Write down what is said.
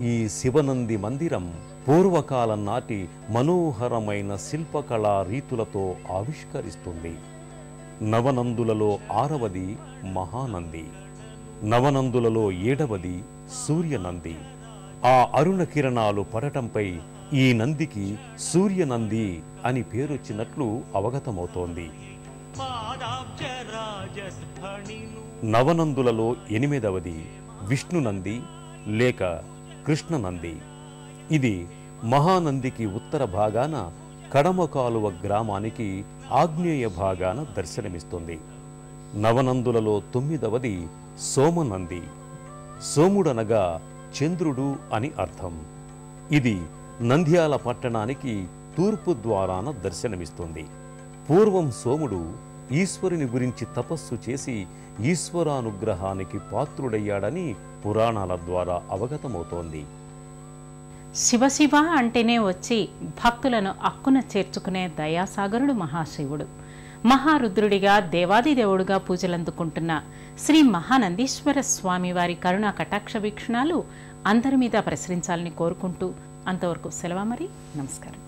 ఈ శివనంది మందిరం పూర్వకాలం నాటి మనోహరమైన శిల్పకళా రీతులతో ఆవిష్కరిస్తుంది. నవనందులలో 6వది మహానంది, నవనందులలో 7వది సూర్యనంది. ఆ అరుణ కిరణాలు పడటంపై ఈ నందికి సూర్యనంది అని పేరొచ్చినట్లు అవగతమవుతోంది. నవనందులలో 8వది విష్ణునంది లేక కృష్ణనంది. ఇది మహానందికి ఉత్తర భాగాన కడమ కాలువ గ్రామానికి ఆగ్నేయ భాగాన దర్శనమిస్తుంది. నవనందులలో 9వది సోమనంది. సోముడనగా చంద్రుడు అని అర్థం. ఇది నంద్యాల పట్టణానికి తూర్పు ద్వారాన దర్శనమిస్తుంది. పూర్వం సోముడు ఈశ్వరుని గురించి తపస్సు చేసి ఈశ్వరానుగ్రహానికి పాత్రుడయ్యాడని పురాణాల ద్వారా అవగతమవుతోంది. శివశివ అంటేనే వచ్చి భక్తులను అక్కున చేర్చుకునే దయాసాగరుడు మహాశివుడు. మహారుద్రుడిగా దేవాదిదేవుడుగా పూజలందుకుంటున్న శ్రీ మహానందీశ్వర స్వామి వారి కరుణా కటాక్ష వీక్షణాలు అందరి మీద ప్రసరించాలని కోరుకుంటూ అంతవరకు సెలవు. మరి నమస్కారం.